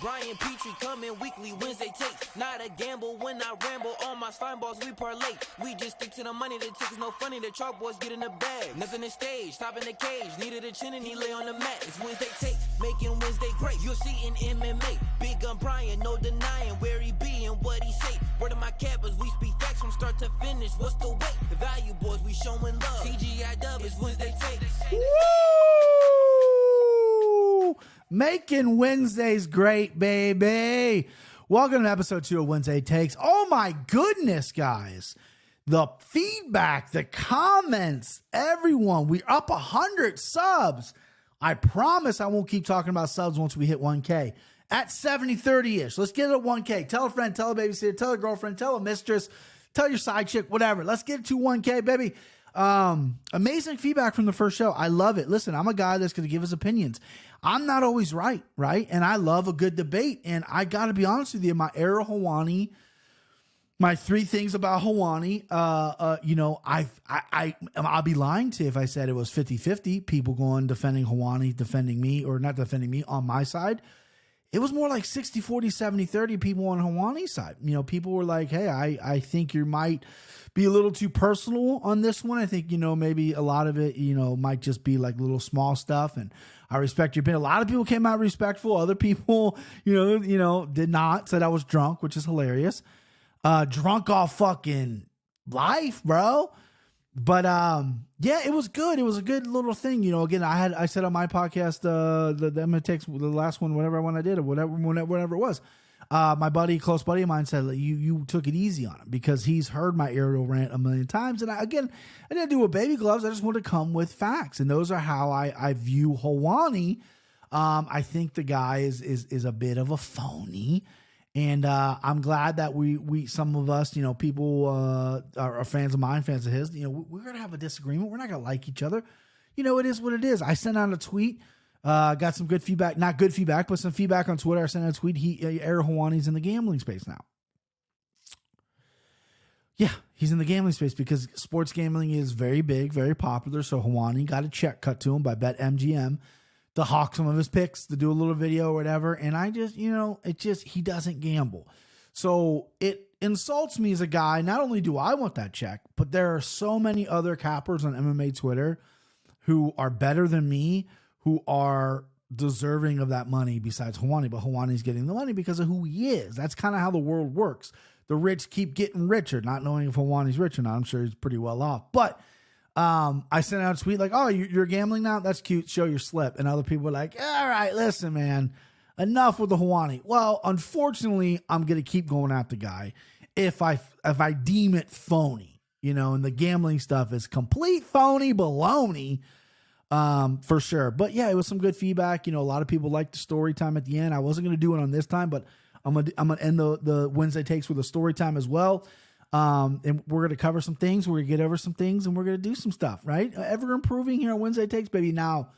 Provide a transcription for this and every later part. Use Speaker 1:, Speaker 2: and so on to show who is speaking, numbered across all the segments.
Speaker 1: Brian Petrie coming weekly Wednesday takes. Not a gamble when I ramble. All my slime balls we parlay. We just stick to the money. The tickets no funny. The chalk boys get in the bag. Nothing to stage. Top in the cage. Needed a chin and he lay on the mat. It's Wednesday takes. Making Wednesday great. You'll see in MMA. Big gun Brian. No denying where he be and what he say. Word of my cappers. We speak facts from start to finish. What's the weight? The value boys. We showing love. CGI dub is Wednesday takes.
Speaker 2: Woo! Making Wednesdays great, baby. Welcome to episode 2 of Wednesday Takes. Oh my goodness, guys. The feedback, the comments, everyone. We're up 100 subs. I promise I won't keep talking about subs once we hit 1K. At 70-30-ish. Let's get it at 1K. Tell a friend, tell a babysitter, tell a girlfriend, tell a mistress, tell your side chick, whatever. Let's get it to 1K, baby. Amazing feedback from the first show. I love it. Listen, I'm a guy that's going to give his opinions. I'm not always right? And I love a good debate. And I got to be honest with you, my era Hawani, my 3 things about Hawani, I'll be lying to you if I said it was 50-50, people going defending Hawani, defending me, or not defending me on my side. It was more like 60-40, 70-30 people on Hawani's side. You know, people were like, hey, I think you might be a little too personal on this one. I think, maybe a lot of it, might just be like little small stuff. And I respect your opinion. A lot of people came out respectful. Other people, did not. Said I was drunk, which is hilarious. Drunk off fucking life, bro. But yeah, it was good. It was a good little thing. Again, I said on my podcast, the MTX, the last one, whatever one I did, or whatever it was. My close buddy of mine said, you took it easy on him because he's heard my aerial rant a million times. And I didn't do it with baby gloves. I just wanted to come with facts. And those are how I view Hawani. I think the guy is a bit of a phony. And I'm glad that we some of us, people are fans of mine, fans of his. We're going to have a disagreement. We're not going to like each other. It is what it is. I sent out a tweet. Got some good feedback, not good feedback, but some feedback on Twitter. I sent out a tweet. Air Hawani's in the gambling space now. Yeah, he's in the gambling space because sports gambling is very big, very popular. So Hawani got a check cut to him by BetMGM to hawk some of his picks, to do a little video or whatever. And I just, he doesn't gamble. So it insults me as a guy. Not only do I want that check, but there are so many other cappers on MMA Twitter who are better than me, who are deserving of that money besides Hawani. But Hawani's getting the money because of who he is. That's kind of how the world works. The rich keep getting richer, not knowing if Hawani's rich or not. I'm sure he's pretty well off. But I sent out a tweet like, oh, you're gambling now? That's cute. Show your slip. And other people were like, all right, listen, man, enough with the Hawani. Well, unfortunately, I'm going to keep going at the guy if I deem it phony, and the gambling stuff is complete phony baloney. For sure. But yeah, it was some good feedback. A lot of people liked the story time at the end. I wasn't going to do it on this time, but I'm going to end the Wednesday Takes with a story time as well. And we're going to cover some things. We're going to get over some things and we're going to do some stuff, right? Ever improving here on Wednesday Takes, baby. Now,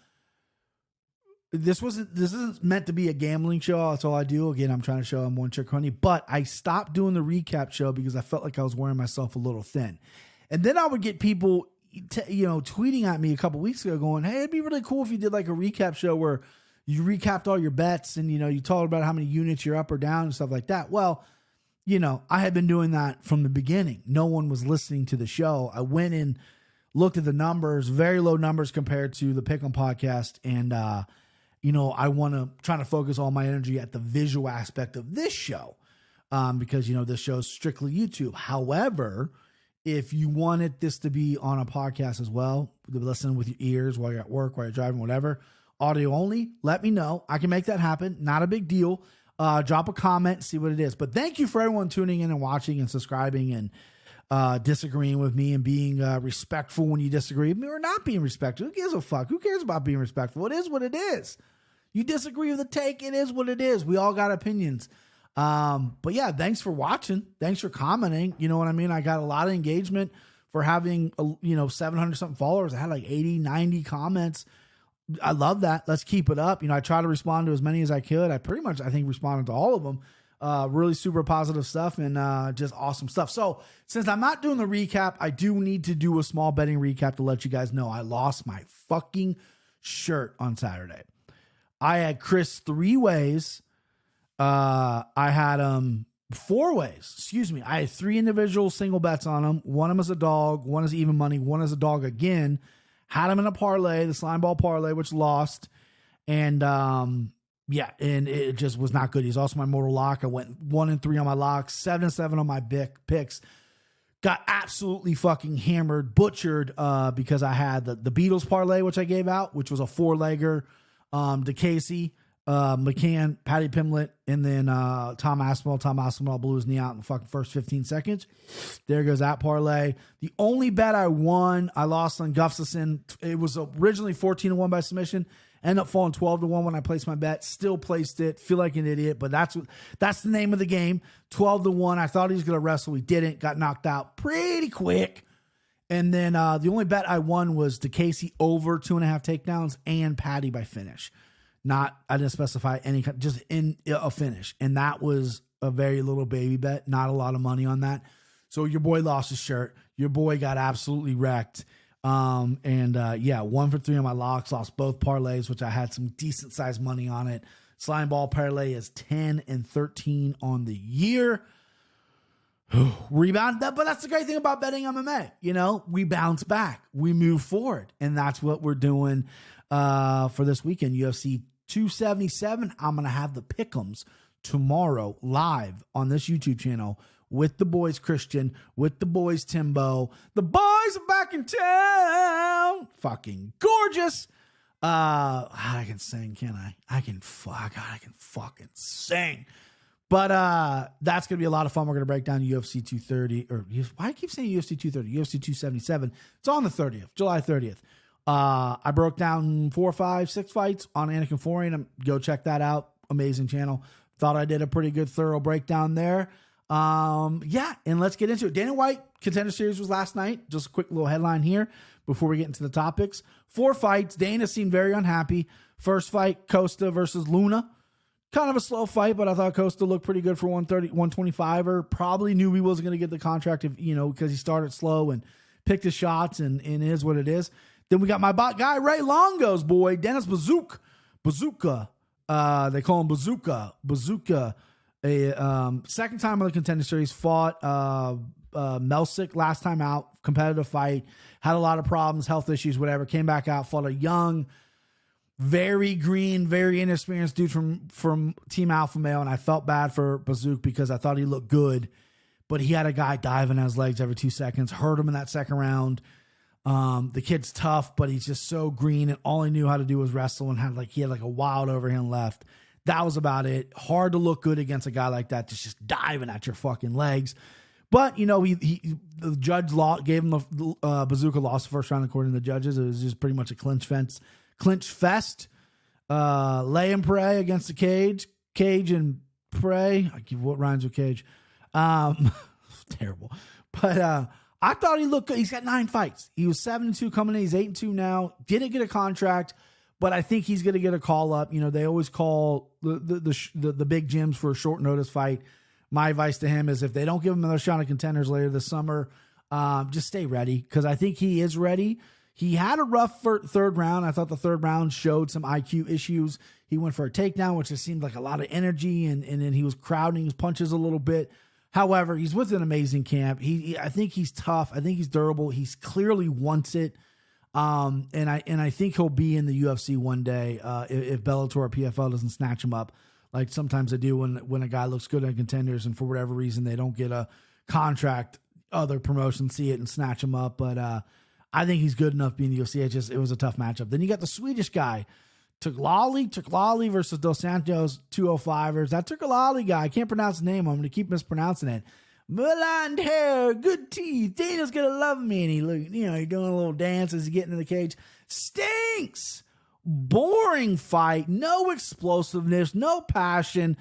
Speaker 2: this isn't meant to be a gambling show. That's all I do. Again, I'm trying to show I'm one trick honey, but I stopped doing the recap show because I felt like I was wearing myself a little thin. And then I would get people tweeting at me a couple weeks ago going, hey, it'd be really cool if you did like a recap show where you recapped all your bets and, you talked about how many units you're up or down and stuff like that. Well, I had been doing that from the beginning. No one was listening to the show. I went and looked at the numbers, very low numbers compared to the Pick'em podcast. And, I want to try to focus all my energy at the visual aspect of this show because, this show is strictly YouTube. However, if you wanted this to be on a podcast as well, listen with your ears while you're at work, while you're driving, whatever, audio only, let me know. I can make that happen. Not a big deal. Drop a comment, see what it is. But thank you for everyone tuning in and watching and subscribing and disagreeing with me and being respectful when you disagree with me or not being respectful. Who gives a fuck? Who cares about being respectful? It is what it is. You disagree with the take, it is what it is. We all got opinions. But yeah, thanks for watching. Thanks for commenting. You know what I mean? I got a lot of engagement for having, 700 something followers. I had like 80, 90 comments. I love that. Let's keep it up. I try to respond to as many as I could. I think responded to all of them. Really super positive stuff and just awesome stuff. So since I'm not doing the recap, I do need to do a small betting recap to let you guys know I lost my fucking shirt on Saturday. I had Chris 3 ways. I had them 4 ways. Excuse me. I had 3 individual single bets on them. One of them as a dog, one is even money, one is a dog again. Had them in a parlay, the slime ball parlay, which lost. And yeah, and it just was not good. He's also my mortal lock. I went 1-3 on my locks, 7-7 on my picks. Got absolutely fucking hammered, butchered, because I had the Beatles parlay, which I gave out, which was a 4-legger. DeCasey, McCann, Patty Pimlet, and then Tom Aspinall. Tom Aspinall blew his knee out in the fucking first 15 seconds. There goes that parlay. The only bet I won, I lost on Gustafson. It was originally 14-1 by submission. Ended up falling 12-1 when I placed my bet. Still placed it. Feel like an idiot, but that's the name of the game. 12-1. I thought he was going to wrestle. He didn't. Got knocked out pretty quick. And then the only bet I won was DeCasey over 2.5 takedowns and Patty by finish. I didn't specify any, just in a finish. And that was a very little baby bet. Not a lot of money on that. So your boy lost his shirt. Your boy got absolutely wrecked. Yeah, 1 for 3 on my locks, lost both parlays, which I had some decent sized money on it. Slime ball parlay is 10-13 on the year. Rebound that, but that's the great thing about betting MMA. You know, we bounce back, we move forward, and that's what we're doing for this weekend. UFC 277. I'm gonna have the pick'ems tomorrow live on this YouTube channel with the boys Christian, with the boys Timbo. The boys are back in town. Fucking gorgeous. I can sing, can I? I can fucking sing. But that's going to be a lot of fun. We're going to break down UFC 230. Or why I keep saying UFC 230? UFC 277. It's on the 30th, July 30th. I broke down 4, 5, 6 fights on Anakin Florian. Go check that out. Amazing channel. Thought I did a pretty good, thorough breakdown there. Yeah, and let's get into it. Dana White Contender Series was last night. Just a quick little headline here before we get into the topics. 4 fights. Dana seemed very unhappy. First fight, Costa versus Luna. Kind of a slow fight, but I thought Costa looked pretty good for 125er. Probably knew he wasn't going to get the contract, because he started slow and picked his shots, and it is what it is. Then we got my guy Ray Longo's boy, Dennis Bazooka. They call him Bazooka. Second time on the Contender Series, fought Melsick last time out, competitive fight, had a lot of problems, health issues, whatever, came back out, fought a young, very green, very inexperienced dude from Team Alpha Male, and I felt bad for Bazooka because I thought he looked good, but he had a guy diving at his legs every 2 seconds, hurt him in that second round. The kid's tough, but he's just so green, and all he knew how to do was wrestle, and he had a wild overhand left. That was about it. Hard to look good against a guy like that that's just diving at your fucking legs. But, the judge gave him the Bazooka lost the first round according to the judges. It was just pretty much a clinch fest. Lay and pray against the cage. Cage and pray. What rhymes with cage? Terrible. But I thought he looked good. He's got 9 fights. He was 7-2 coming in. He's 8-2 now. Didn't get a contract, but I think he's going to get a call up. They always call the big gyms for a short notice fight. My advice to him is if they don't give him another shot at Contenders later this summer, just stay ready, because I think he is ready. He had a rough third round. I thought the third round showed some IQ issues. He went for a takedown, which just seemed like a lot of energy, and then he was crowding his punches a little bit. However, he's with an amazing camp. I think he's tough. I think he's durable. He's clearly wants it. And I think he'll be in the UFC one day if Bellator or PFL doesn't snatch him up, like sometimes they do when a guy looks good at Contenders and for whatever reason they don't get a contract. Other promotions see it and snatch him up. But I think he's good enough being in the UFC. It was a tough matchup. Then you got the Swedish guy, Tukulali versus Dos Santos, 205ers. That Tukulali guy, I can't pronounce his name. I'm going to keep mispronouncing it. Blonde hair, good teeth. Dana's gonna love me. And he's doing a little dance as he's getting in the cage. Stinks. Boring fight. No explosiveness. No passion.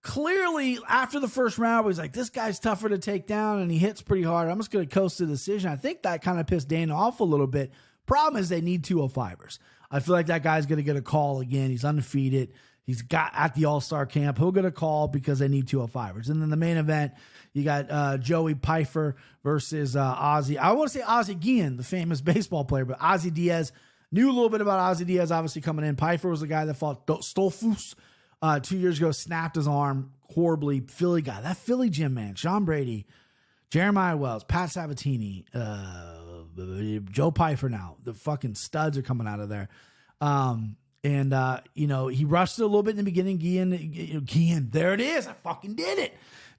Speaker 2: Clearly, after the first round, he's like, this guy's tougher to take down, and he hits pretty hard. I'm just going to coast the decision. I think that kind of pissed Dana off a little bit. Problem is they need 205ers. I feel like that guy's going to get a call again. He's undefeated. He's got at the All-Star camp. He'll get a call because they need 205ers. And then the main event, you got Joey Pfeiffer versus Ozzy. I want to say Ozzy Guillen, the famous baseball player, but Ozzy Diaz. Knew a little bit about Ozzy Diaz obviously coming in. Pfeiffer was the guy that fought Stolfus. 2 years ago, snapped his arm horribly. Philly guy, that Philly gym man, Sean Brady, Jeremiah Wells, Pat Sabatini, Joe Pfeiffer now. The fucking studs are coming out of there. He rushed it a little bit in the beginning. Guillen, there it is. I fucking did it.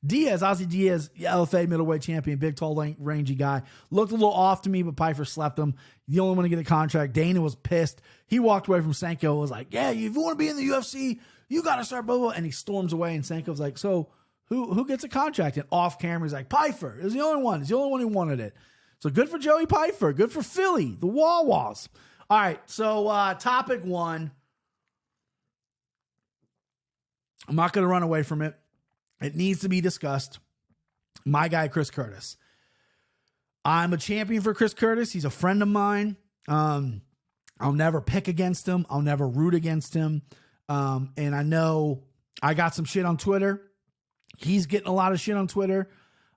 Speaker 2: Diaz, Ozzy Diaz, LFA middleweight champion, big, tall, rangy guy. Looked a little off to me, but Pfeiffer slept him. The only one to get a contract. Dana was pissed. He walked away from Sanko and was like, yeah, if you want to be in the UFC, you got to start blah, blah. And he storms away, and Sanko's like, so who gets a contract? And off camera, he's like, Pfeiffer is the only one. He's the only one who wanted it. So good for Joey Pfeiffer. Good for Philly, the Wawas. All right, so topic one. I'm not going to run away from it. It needs to be discussed. My guy, Chris Curtis. I'm a champion for Chris Curtis. He's a friend of mine. I'll never pick against him. I'll never root against him. And I know I got some shit on Twitter. He's getting a lot of shit on Twitter.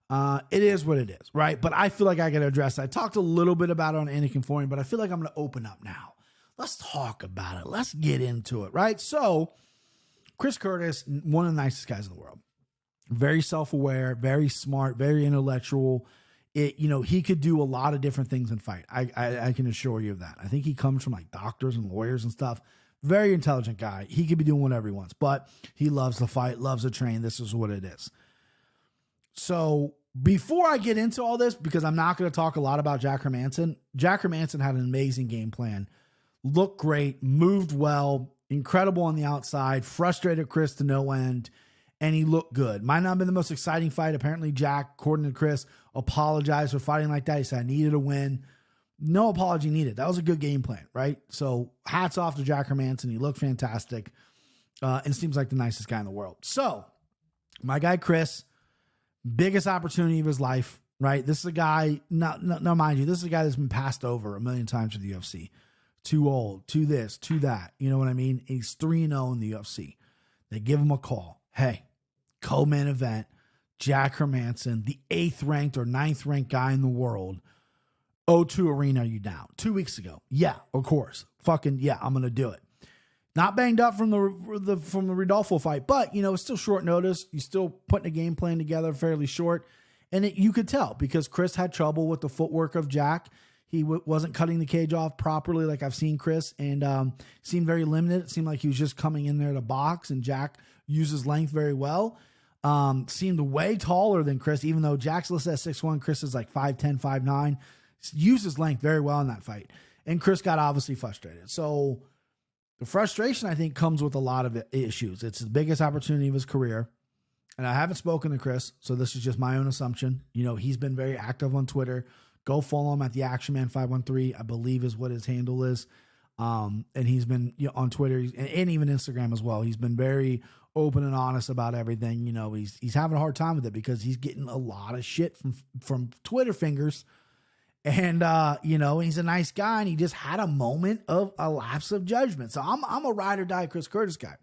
Speaker 2: It is what it is, right? But I feel like I got to address it. I talked a little bit about it on Anakin Foreign, but I feel like I'm going to open up now. Let's talk about it. Let's get into it, right? So, Chris Curtis, one of the nicest guys in the world. Very self-aware, very smart, very intellectual. He could do a lot of different things in fight. I can assure you of that. I think he comes from like doctors and lawyers and stuff. Very intelligent guy. He could be doing whatever he wants, but he loves to fight, loves to train. This is what it is. So before I get into all this, because I'm not going to talk a lot about Jack Hermansson had an amazing game plan. Looked great, moved well, incredible on the outside, frustrated Chris to no end, and he looked good. Might not have been the most exciting fight. Apparently, Jack, according to Chris, apologized for fighting like that. He said, I needed a win. No apology needed. That was a good game plan, right? So hats off to Jack Hermansson. He looked fantastic and seems like the nicest guy in the world. So my guy, Chris, biggest opportunity of his life, right? This is a guy, no, mind you, this is a guy that's been passed over a million times for the UFC. Too old, too this, too that. You know what I mean? He's 3-0 in the UFC. They give him a call. Hey, co-main event, Jack Hermansson, the 8th ranked or 9th ranked guy in the world. O2 Arena, you down? 2 weeks ago. Yeah, of course. Fucking yeah, I'm gonna do it. Not banged up from the Rodolfo fight, but it's still short notice. You're still putting a game plan together fairly short, and you could tell because Chris had trouble with the footwork of Jack. He wasn't cutting the cage off properly like I've seen Chris, and seemed very limited. It seemed like he was just coming in there to box, and Jack uses length very well. Seemed way taller than Chris, even though Jack's listed at 6'1", Chris is like 5'10", 5'9". Uses length very well in that fight. And Chris got obviously frustrated. So the frustration, I think, comes with a lot of issues. It's the biggest opportunity of his career. And I haven't spoken to Chris, so this is just my own assumption. He's been very active on Twitter. Go follow him at the Action Man 513, I believe is what his handle is. And he's been on Twitter and even Instagram as well. He's been very open and honest about everything. He's having a hard time with it because he's getting a lot of shit from Twitter fingers. And, he's a nice guy, and he just had a moment of a lapse of judgment. So I'm a ride or die Chris Curtis guy.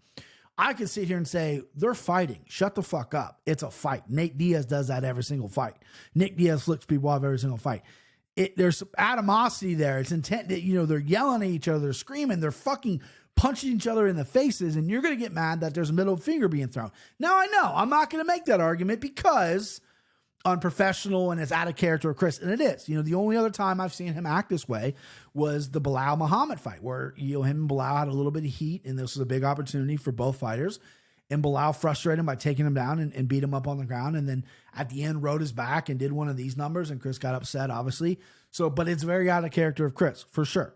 Speaker 2: I could sit here and say, they're fighting. Shut the fuck up. It's a fight. Nate Diaz does that every single fight. Nick Diaz flips people off every single fight. There's some animosity there. It's intent that, they're yelling at each other, they're screaming, they're fucking punching each other in the faces, and you're going to get mad that there's a middle finger being thrown. Now, I know I'm not going to make that argument because unprofessional and it's out of character of Chris. And it is. The only other time I've seen him act this way was the Bilal Muhammad fight where, him and Bilal had a little bit of heat, and this was a big opportunity for both fighters. And Bilal frustrated him by taking him down and beat him up on the ground. And then at the end rode his back and did one of these numbers, and Chris got upset, obviously. So, but it's very out of character of Chris, for sure.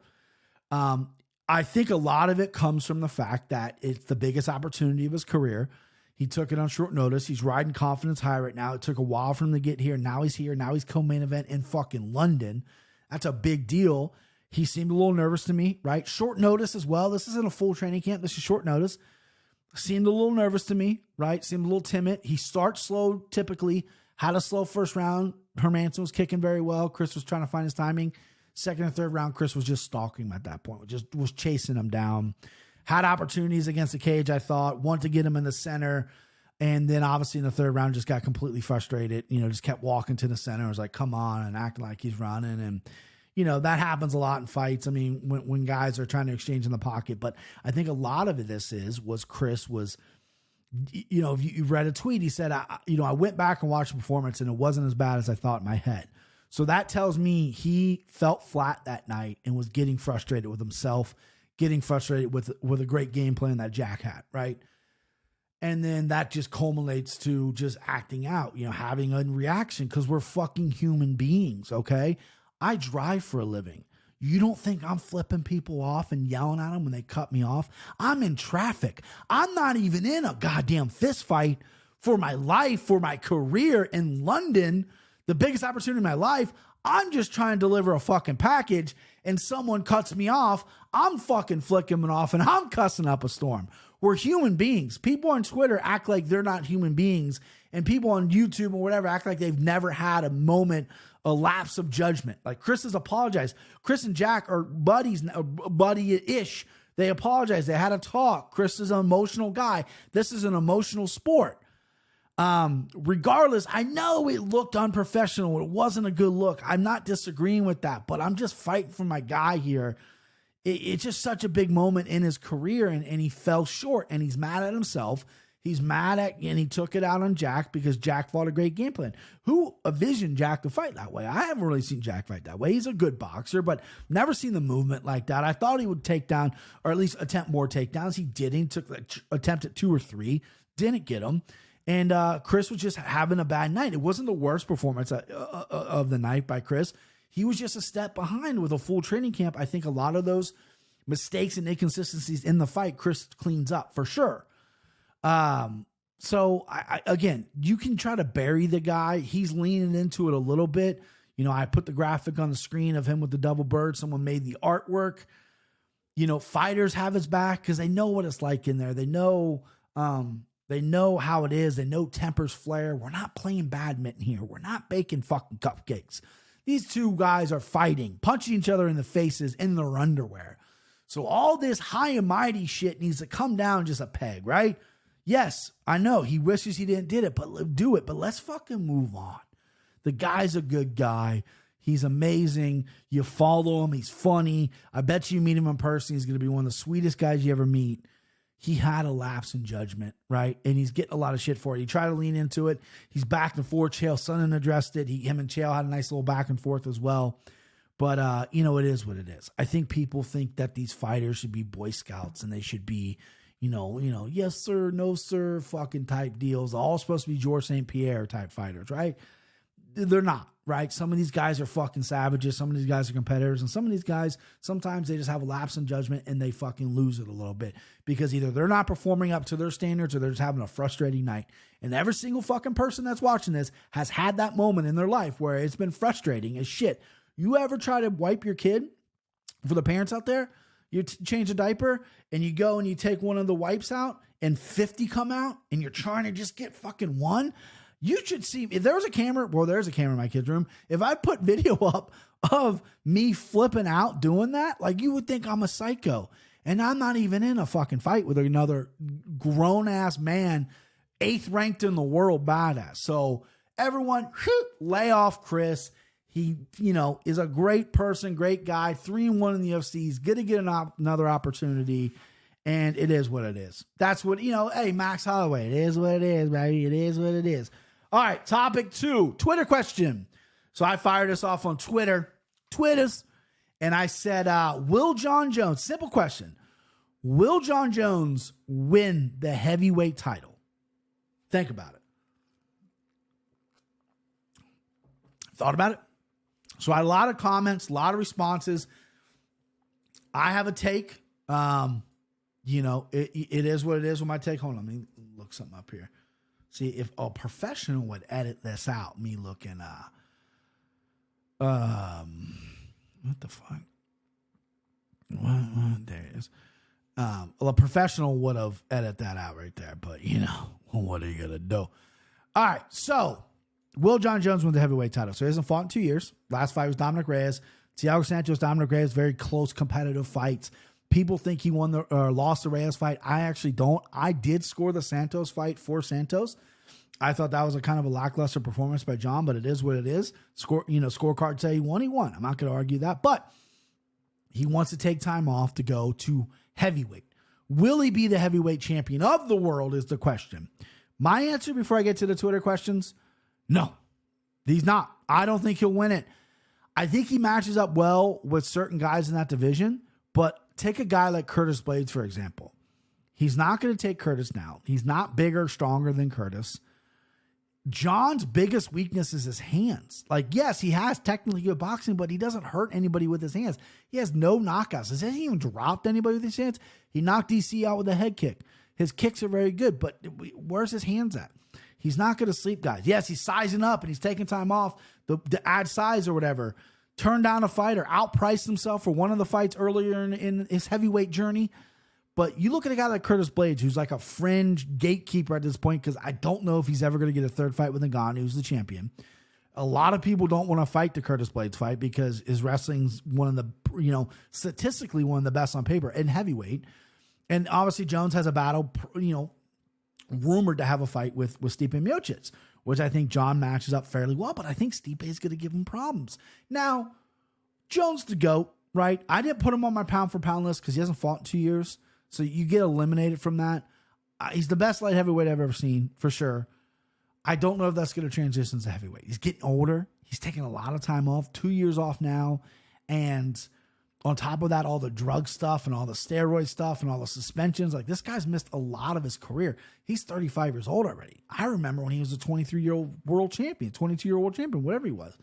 Speaker 2: I think a lot of it comes from the fact that it's the biggest opportunity of his career. He took it on short notice. He's riding confidence high right now. It took a while for him to get here. Now he's here. Now he's co-main event in fucking London. That's a big deal. He seemed a little nervous to me, right? Short notice as well. This isn't a full training camp. This is short notice. Seemed a little nervous to me, right? Seemed a little timid. He starts slow typically. Had a slow first round. Hermansson was kicking very well. Chris was trying to find his timing. Second and third round, Chris was just stalking him at that point. Just was chasing him down. Had opportunities against the cage, I thought. Wanted to get him in the center. And then obviously in the third round, just got completely frustrated. Just kept walking to the center. I was like, come on, and acting like he's running. And, that happens a lot in fights. I mean, when guys are trying to exchange in the pocket. But I think a lot of this was Chris was you know, if you read a tweet, he said, I went back and watched the performance and it wasn't as bad as I thought in my head. So that tells me he felt flat that night and was getting frustrated with himself, getting frustrated with a great game plan that Jack had, right? And then that just culminates to just acting out, you know, having a reaction because we're fucking human beings, okay? I drive for a living. You don't think I'm flipping people off and yelling at them when they cut me off? I'm in traffic. I'm not even in a goddamn fist fight for my life, for my career in London, the biggest opportunity in my life. I'm just trying to deliver a fucking package and someone cuts me off. I'm fucking flicking them off and I'm cussing up a storm. We're human beings. People on Twitter act like they're not human beings, and people on YouTube or whatever act like they've never had a moment, a lapse of judgment. Like Chris has apologized. Chris and Jack are buddies, buddy-ish. They apologized. They had a talk. Chris is an emotional guy. This is an emotional sport. Regardless, I know it looked unprofessional. It wasn't a good look. I'm not disagreeing with that, but I'm just fighting for my guy here. It's just such a big moment in his career, and he fell short, and he's mad at himself. He's mad at, and he took it out on Jack because Jack fought a great game plan. Who envisioned Jack to fight that way? I haven't really seen Jack fight that way. He's a good boxer, but never seen the movement like that. I thought he would take down, or at least attempt more takedowns. He didn't. Took attempted 2 or 3, didn't get them. And Chris was just having a bad night. It wasn't the worst performance of the night by Chris. He was just a step behind with a full training camp. I think a lot of those mistakes and inconsistencies in the fight, Chris cleans up for sure. So again, you can try to bury the guy. He's leaning into it a little bit. You know, I put the graphic on the screen of him with the double bird. Someone made the artwork. You know, fighters have his back because they know what it's like in there. They know how it is. They know tempers flare. We're not playing badminton here. We're not baking fucking cupcakes. These two guys are fighting, punching each other in the faces in their underwear. So all this high and mighty shit needs to come down just a peg, right? Yes, I know he wishes he didn't do it, but let's fucking move on. The guy's a good guy. He's amazing. You follow him. He's funny. I bet you meet him in person. He's going to be one of the sweetest guys you ever meet. He had a lapse in judgment, right? And he's getting a lot of shit for it. He tried to lean into it. He's back and forth. Chael Sonnen addressed it. Him and Chael had a nice little back and forth as well. But, you know, it is what it is. I think people think that these fighters should be Boy Scouts and they should be, you know, yes, sir, no, sir, fucking type deals. All supposed to be George St. Pierre type fighters, right? They're not, right? Some of these guys are fucking savages. Some of these guys are competitors. And some of these guys, sometimes they just have a lapse in judgment and they fucking lose it a little bit because either they're not performing up to their standards or they're just having a frustrating night. And every single fucking person that's watching this has had that moment in their life where it's been frustrating as shit. You ever try to wipe your kid? For the parents out there, you change a diaper and you go and you take one of the wipes out and 50 come out and you're trying to just get fucking one. You should see, if there was a camera, well, there's a camera in my kid's room. If I put video up of me flipping out doing that, like you would think I'm a psycho. And I'm not even in a fucking fight with another grown ass man, 8th ranked in the world badass. So everyone, lay off Chris. He, you know, is a great person, great guy, 3-1 in the UFC. He's going to get another opportunity. And it is what it is. That's what, you know, hey, Max Holloway, it is what it is, baby. It is what it is. All right, topic 2, Twitter question. So I fired this off on Twitters, and I said, will Jon Jones, simple question, will Jon Jones win the heavyweight title? Think about it. Thought about it. So I had a lot of comments, a lot of responses. I have a take. You know, it is what it is with my take. Hold on, let me look something up here. See, if a professional would edit this out, me looking, what the fuck? What, there it is. Well, a professional would have edited that out right there, but you know, what are you going to do? All right, so will Jon Jones win the heavyweight title? So he hasn't fought in 2 years. Last fight was Dominic Reyes. Thiago Santos, Dominic Reyes, very close competitive fights. People think he won or lost the Reyes fight. I actually don't. I did score the Santos fight for Santos. I thought that was a kind of a lackluster performance by John, but it is what it is. Scorecard say he won. He won. I'm not going to argue that, but he wants to take time off to go to heavyweight, Will he be the heavyweight champion of the world is the question. My answer before I get to the Twitter questions, no, he's not. I don't think he'll win it. I think he matches up well with certain guys in that division, but take a guy like Curtis Blades, for example. He's not going to take Curtis now. He's not bigger, stronger than Curtis. Jon's biggest weakness is his hands. Like, yes, he has technically good boxing, but he doesn't hurt anybody with his hands. He has no knockouts. He hasn't even dropped anybody with his hands. He knocked DC out with a head kick. His kicks are very good, but where's his hands at? He's not going to sleep guys. Yes, he's sizing up and he's taking time off to add size or whatever. Turned down a fight or outpriced himself for one of the fights earlier in his heavyweight journey. But you look at a guy like Curtis Blades, who's like a fringe gatekeeper at this point, because I don't know if he's ever going to get a third fight with Ngannou, who's the champion. A lot of people don't want to fight the Curtis Blades fight because his wrestling's one of the, statistically one of the best on paper in heavyweight. And obviously Jones has a battle, rumored to have a fight with Stipe Miocic, which I think Jon matches up fairly well, but I think Stipe is going to give him problems. Now, Jones the GOAT, right? I didn't put him on my pound for pound list because he hasn't fought in 2 years. So you get eliminated from that. He's the best light heavyweight I've ever seen, for sure. I don't know if that's going to transition to heavyweight. He's getting older. He's taking a lot of time off, 2 years off now. And on top of that, all the drug stuff and all the steroid stuff and all the suspensions. Like, this guy's missed a lot of his career. He's 35 years old already. I remember when he was a 23-year-old world champion, 22-year-old world champion, whatever he was.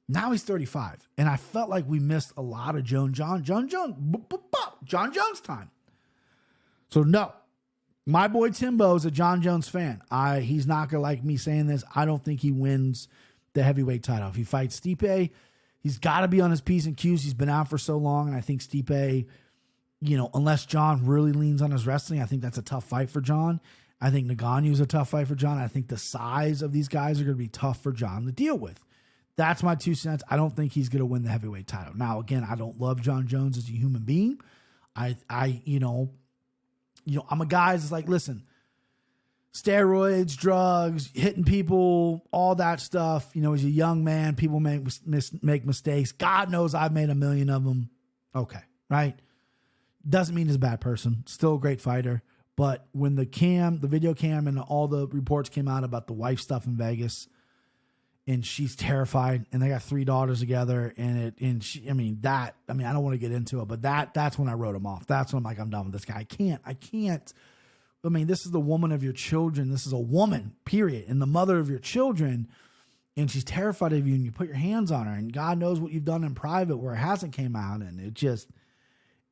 Speaker 2: Now he's 35. And I felt like we missed a lot of Jon Jones time. So no, my boy Timbo is a Jon Jones fan. He's not going to like me saying this. I don't think he wins the heavyweight title. If he fights Stipe, he's got to be on his P's and Q's. He's been out for so long. And I think Stipe, unless Jon really leans on his wrestling, I think that's a tough fight for Jon. I think Ngannou is a tough fight for Jon. I think the size of these guys are going to be tough for Jon to deal with. That's my 2 cents. I don't think he's going to win the heavyweight title. Now, again, I don't love Jon Jones as a human being. I'm a guy that's like, listen, steroids, drugs, hitting people, all that stuff. He's a young man. People make mistakes. God knows I've made a million of them. Okay, right? Doesn't mean he's a bad person. Still a great fighter. But when the video cam and all the reports came out about the wife stuff in Vegas, and she's terrified, and they got 3 daughters together, I don't want to get into it, but that's when I wrote him off. That's when I'm like, I'm done with this guy. I can't. This is the woman of your children. This is a woman, period, and the mother of your children, and she's terrified of you, and you put your hands on her, and God knows what you've done in private where it hasn't came out, and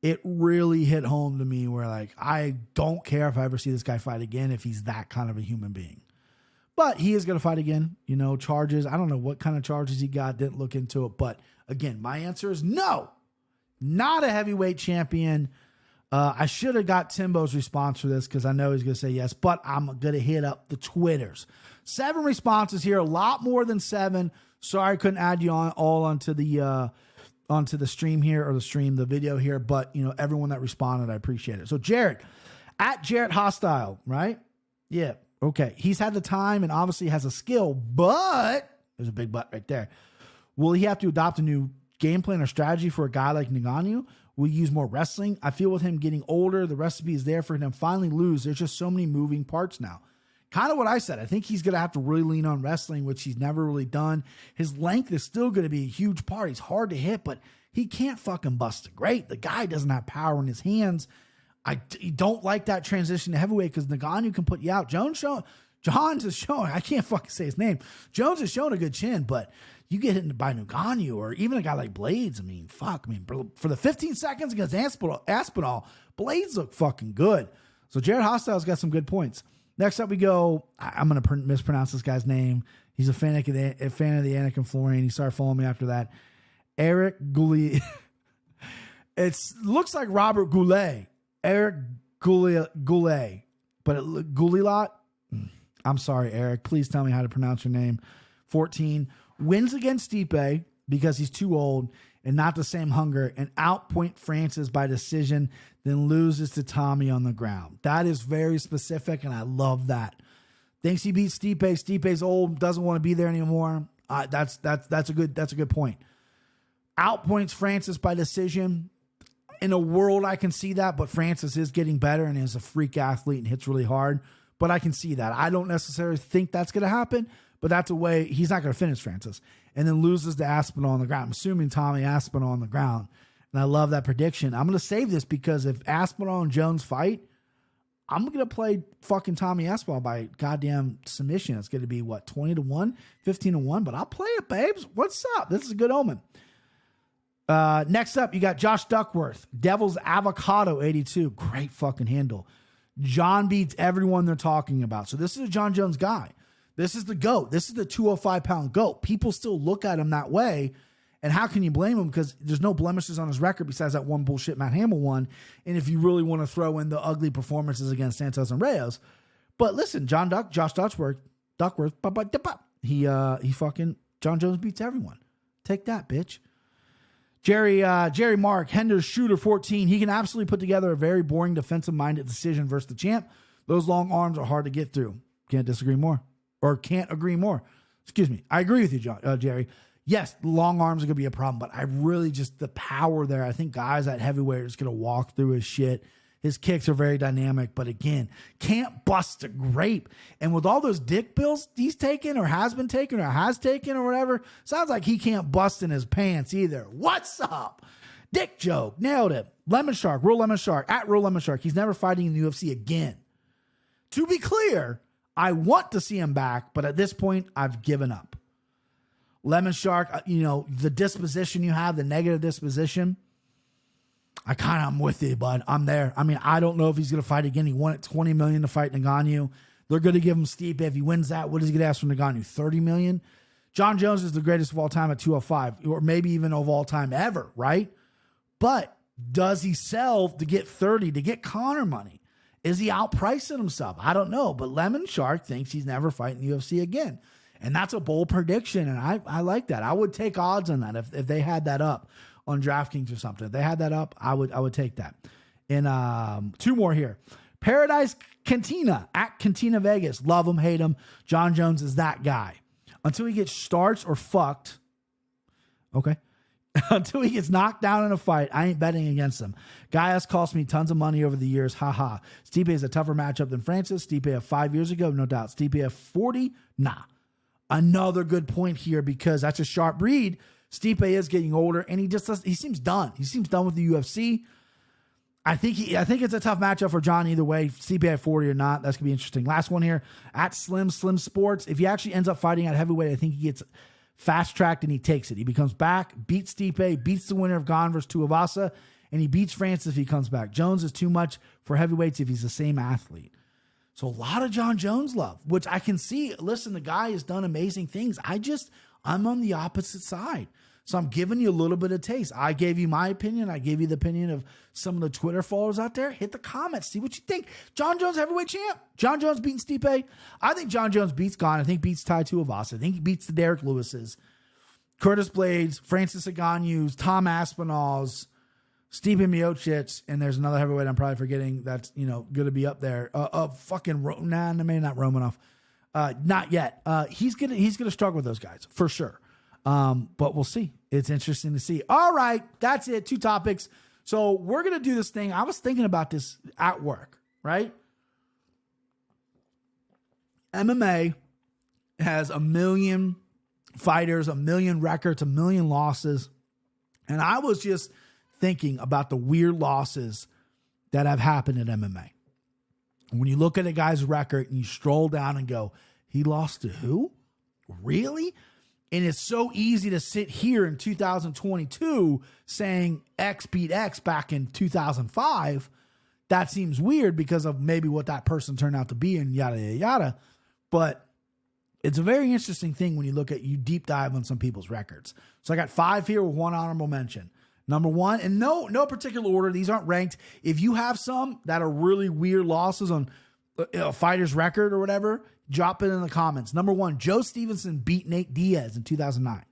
Speaker 2: it really hit home to me where, like, I don't care if I ever see this guy fight again if he's that kind of a human being. But he is going to fight again, charges. I don't know what kind of charges he got. Didn't look into it. But again, my answer is no, not a heavyweight champion. I should have got Timbo's response for this because I know he's going to say yes, but I'm going to hit up the Twitters. 7 responses here, a lot more than 7. Sorry I couldn't add you all onto the stream here, or the video here. But, everyone that responded, I appreciate it. So Jarrett, at Jarrett Hostile, right? Yeah. Okay, he's had the time and obviously has a skill, but there's a big but right there. Will he have to adopt a new game plan or strategy for a guy like Ngannou? Will he use more wrestling? I feel with him getting older, the recipe is there for him to finally lose. There's just so many moving parts now. Kind of what I said. I think he's going to have to really lean on wrestling, which he's never really done. His length is still going to be a huge part. He's hard to hit, but he can't fucking bust it great. The guy doesn't have power in his hands. I don't like that transition to heavyweight because Ngannou can put you out. Jones is showing, I can't fucking say his name. Jones is showing a good chin, but you get hit by Ngannou or even a guy like Blades. For the 15 seconds against Aspinall, Blades look fucking good. So Jared Hostile's got some good points. Next up we go, I'm going to mispronounce this guy's name. He's a fan of the Anakin Florian. He started following me after that. Eric Goulet. It looks like Robert Goulet. Eric Goulet, but Goulilat. I'm sorry, Eric. Please tell me how to pronounce your name. 14 wins against Stipe because he's too old and not the same hunger, and outpoint Francis by decision, then loses to Tommy on the ground. That is very specific, and I love that. Thinks he beats Stipe. Stipe's old, doesn't want to be there anymore. That's a good point. Outpoints Francis by decision. in a world I can see that, but Francis is getting better and is a freak athlete and hits really hard. But I can see that. I don't necessarily think that's going to happen, but that's a way. He's not going to finish Francis and then loses to Aspinall on the ground. I'm assuming Tommy Aspinall on the ground. And I love that prediction. I'm going to save this because if Aspinall and Jones fight, I'm going to play fucking Tommy Aspinall by goddamn submission. It's going to be, 20-1, 15-1, but I'll play it, babes. What's up? This is a good omen. Next up, you got Josh Duckworth, Devil's Avocado 82. Great fucking handle. John beats everyone they're talking about. So this is a Jon Jones guy. This is the GOAT. This is the 205-pound GOAT. People still look at him that way. And how can you blame him? Because there's no blemishes on his record besides that one bullshit Matt Hamill won. And if you really want to throw in the ugly performances against Santos and Reyes. But listen, Josh Duckworth, he fucking, Jon Jones beats everyone. Take that, bitch. Jerry Mark, Henders Shooter 14. He can absolutely put together a very boring defensive-minded decision versus the champ. Those long arms are hard to get through. Can't disagree more. Or can't agree more. Excuse me. I agree with you, Jerry. Yes, long arms are going to be a problem, but I really just, the power there, I think guys at heavyweight are just going to walk through his shit. His kicks are very dynamic, but again, can't bust a grape. And with all those dick pills he's taken or has been taken or has taken or whatever, sounds like he can't bust in his pants either. What's up? Dick joke. Nailed it. Lemon Shark. Real Lemon Shark. At Real Lemon Shark. He's never fighting in the UFC again. To be clear, I want to see him back, but at this point, I've given up. Lemon Shark, the disposition you have, the negative disposition, I'm with you, bud. I'm there. I mean, I don't know if he's going to fight again. He won at $20 million to fight Ngannou. They're going to give him Stipe. If he wins that, what is he going to ask for Ngannou? $30 million? Jon Jones is the greatest of all time at 205, or maybe even of all time ever, right? But does he sell to get 30, to get Conor money? Is he outpricing himself? I don't know. But Lemon Shark thinks he's never fighting the UFC again. And that's a bold prediction, and I like that. I would take odds on that if they had that up on DraftKings or something. If they had that up, I would take that. And two more here. Paradise Cantina at Cantina Vegas. Love him, hate him. Jon Jones is that guy. Until he gets starts or fucked. Okay. Until he gets knocked down in a fight, I ain't betting against him. Guy has cost me tons of money over the years. Haha. Stipe is a tougher matchup than Francis. Stipe of 5 years ago, no doubt. Stipe of 40, nah. Another good point here because that's a sharp read. Stipe is getting older, and he seems done. He seems done with the UFC. I think it's a tough matchup for Jon either way. Stipe at 40 or not, that's gonna be interesting. Last one here at Slim Sports. If he actually ends up fighting at heavyweight, I think he gets fast tracked and he takes it. He becomes back, beats Stipe, beats the winner of Gane versus Tuivasa, and he beats Francis if he comes back. Jones is too much for heavyweights if he's the same athlete. So a lot of Jon Jones love, which I can see. Listen, the guy has done amazing things. I'm on the opposite side. So I'm giving you a little bit of taste. I gave you my opinion. I gave you the opinion of some of the Twitter followers out there. Hit the comments. See what you think. Jon Jones, heavyweight champ. Jon Jones beating Stipe. I think Jon Jones beats Gane. I think beats Tai Tuivasa. I think he beats the Derek Lewises, Curtis Blades, Francis Ngannou's, Tom Aspinall's, Stipe Miocic, and there's another heavyweight I'm probably forgetting that's, going to be up there. Maybe not Romanov. Not yet. He's gonna struggle with those guys for sure. But we'll see. It's interesting to see. All right, that's it. 2 topics. So we're gonna do this thing. I was thinking about this at work, right? MMA has 1 million fighters, 1 million records, 1 million losses, and I was just thinking about the weird losses that have happened in MMA. When you look at a guy's record and you stroll down and go, he lost to who? Really? And it's so easy to sit here in 2022 saying X beat X back in 2005. That seems weird because of maybe what that person turned out to be and yada, yada, yada. But it's a very interesting thing when you deep dive on some people's records. So I got 5 here with 1 honorable mention. Number 1, and no particular order. These aren't ranked. If you have some that are really weird losses on a fighter's record or whatever, drop it in the comments. Number 1, Joe Stevenson beat Nate Diaz in 2009.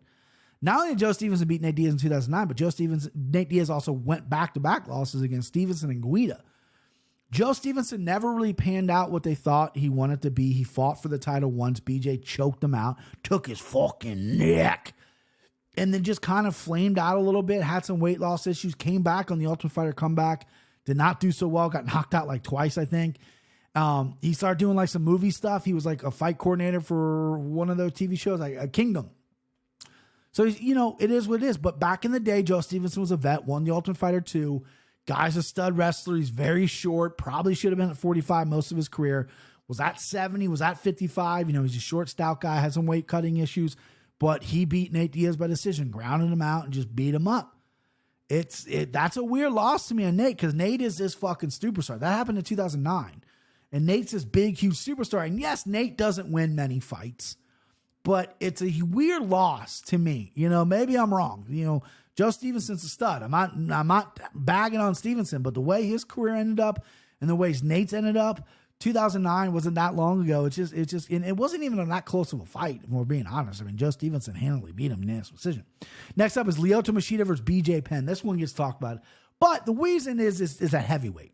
Speaker 2: Not only did Joe Stevenson beat Nate Diaz in 2009, but Nate Diaz also went back-to-back losses against Stevenson and Guida. Joe Stevenson never really panned out what they thought he wanted to be. He fought for the title once. BJ choked him out, took his fucking neck. and then just kind of flamed out a little bit, had some weight loss issues, came back on the Ultimate Fighter comeback, did not do so well, got knocked out like twice, I think. He started doing like some movie stuff. He was like a fight coordinator for one of those TV shows, like Kingdom. So, you know, it is what it is. But back in the day, Joe Stevenson was a vet, won the Ultimate Fighter 2. Guy's a stud wrestler. He's very short. Probably should have been at 45 most of his career. Was at 70, was at 55. You know, he's a short, stout guy, has some weight cutting issues. But he beat Nate Diaz by decision, grounded him out and just beat him up. That's a weird loss to me on Nate, because Nate is this fucking superstar. That happened in 2009. And Nate's this big, huge superstar. And yes, Nate doesn't win many fights, but it's a weird loss to me. You know, maybe I'm wrong. You know, Joe Stevenson's a stud. I'm not bagging on Stevenson, but the way his career ended up and the ways Nate's ended up, 2009 wasn't that long ago. It's just, and it wasn't even that close of a fight, if we're being honest. I mean, Joe Stevenson handily beat him in a decision. Next up is Lyoto Machida versus BJ Penn. This one gets talked about, but the reason is a heavyweight.